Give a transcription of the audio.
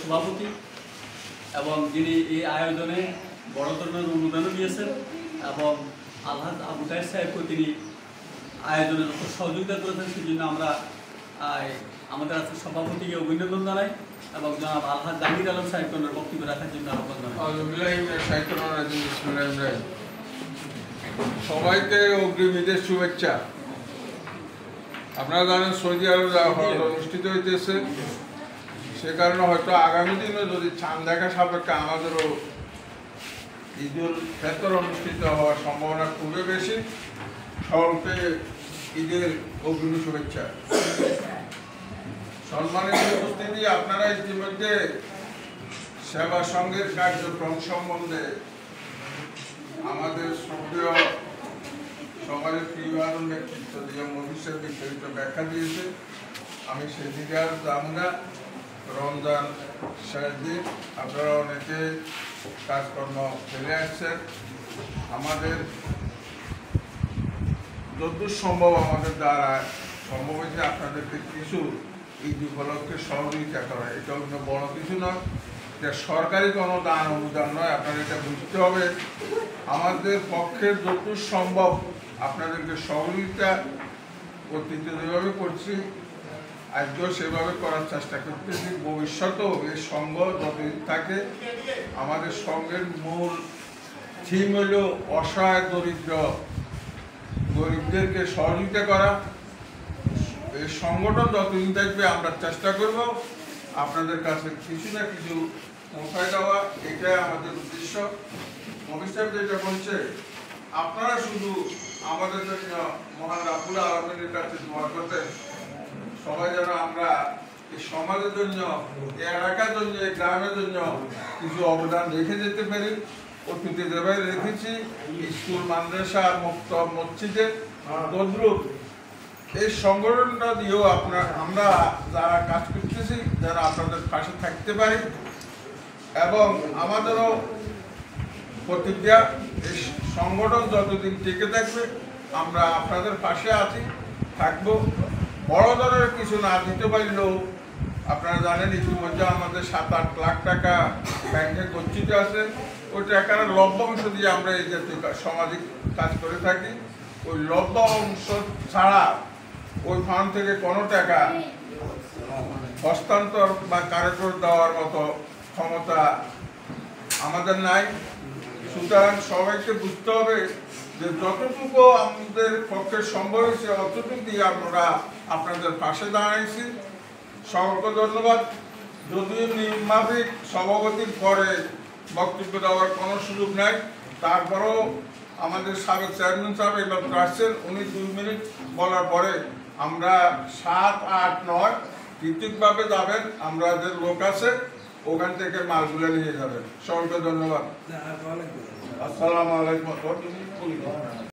সভাপতি এবং যিনি এই আয়োজনে বড় ধরনের অনুদানও দিয়েছেন এবং আলহাজ আবু তাহের সাহেবকে তিনি আয়োজনে যত সহযোগিতা করেছেন সেই জন্য আমরা আমাদের আজকে সভাপতিকে অভিনন্দন জানাই এবং জনাব আলহাজ জাহির আলম সাহেবকে বক্তব্য রাখার জন্য আহ্বান জানাই। সবাইকে অগ্রিম ঈদের শুভেচ্ছা। আপনারা জানেন সৌদি আরবে অনুষ্ঠিত হইতেছে, সে কারণে হয়তো আগামী দিনে যদি চাঁদ দেখা সাপেক্ষে আমাদেরও ঈদুল ফিতর অনুষ্ঠিত হওয়ার সম্ভাবনা খুবই বেশি। সকলকে ঈদের অগ্রিম শুভেচ্ছা। সম্মানিত উপস্থিতি, আপনারা ইতিমধ্যে সেবা সংঘের কার্যক্রম সম্বন্ধে আমাদের সক্রিয় সমাজের প্রিয় নেতৃত্ব দিয়ে মহিষের বিস্তারিত ব্যাখ্যা দিয়েছে। আমি সেদিকে আর যাব না। রমজান শেষ দিন, আপনারা অনেকে কাজকর্ম ফেলে আসছেন। আমাদের যতদূর সম্ভব আমাদের দ্বারা সম্ভব হয়েছে আপনাদেরকে কিছু ঈদ উপলক্ষে সহযোগিতা করা। এটা অন্য বড় কিছু নয়, এটা সরকারি কোনো দান অনুদান নয়। আপনাদের এটা বুঝতে হবে। আমাদের পক্ষের যতদূর সম্ভব আপনাদেরকে সহযোগিতা অতীতে যেভাবে করছি আজকেও সেভাবে করার চেষ্টা করতেছি। ভবিষ্যতেও এই সংঘ যতদিন থাকে, আমাদের সংঘের মূল থিম হল অসহায় গরিবদেরকে সহযোগিতা করা। এই সংগঠন যতদিন থাকবে আমরা চেষ্টা করব আপনাদের কাছে কিছু না কিছু পৌঁছায় দেওয়া। এটাই আমাদের উদ্দেশ্য। ভবিষ্যৎ যেটা বলছে, আপনারা শুধু আমাদের জন্য মহান রাব্বুল আলামিনের কাছে দোয়া করতেন, সবাই যেন আমরা এই সমাজের জন্য, এই এলাকার জন্য, এই গ্রামের জন্য কিছু অবদান রেখে যেতে পারি। অতীতে যেভাবে রেখেছি স্কুল, মাদ্রাসা, মক্তব, মসজিদে, তদ্রুপ এই সংগঠনটা দিয়েও আমরা যারা কাজ করতেছি, যারা আপনাদের পাশে থাকতে পারি। এবং আমাদেরও প্রতিজ্ঞা, এই সংগঠন যতদিন টিকে থাকবে আমরা আপনাদের পাশে আছি, থাকবো। বড় ধরনের কিছু না দিতে পারলেও আপনারা জানেন ইতিমধ্যে আমাদের 7-8 লাখ টাকা ব্যাংকে গচ্ছিত আছে। ওই টাকার লভ্যাংশ দিয়ে আমরা এই জাতীয় সামাজিক কাজ করে থাকি। ওই লভ্যাংশ ছাড়া ওই ফান্ড থেকে কোনো টাকা হস্তান্তর বা কার্যকর দেওয়ার মতো ক্ষমতা আমাদের নাই। সুতরাং সবাইকে বুঝতে হবে যে যতটুকু আমাদের পক্ষে সম্ভব হয়েছে অতটুকু দিয়ে আমরা আপনাদের পাশে দাঁড়াইছি। সকলকে ধন্যবাদ। যদিও নিয়মমাফিক সভাপতির পরে বক্তব্য দেওয়ার কোনো সুযোগ নাই, তারপরেও আমাদের সাবেক চেয়ারম্যান সাহেব এবার আসছেন, উনি 2 মিনিট বলার পরে আমরা 7, 8, 9 পৃথকভাবে যাবেন। আমাদের লোক আছে, ওখান থেকে মালগুলো নিয়ে যাবেন। সকলকে ধন্যবাদ। আসসালামু আলাইকুম।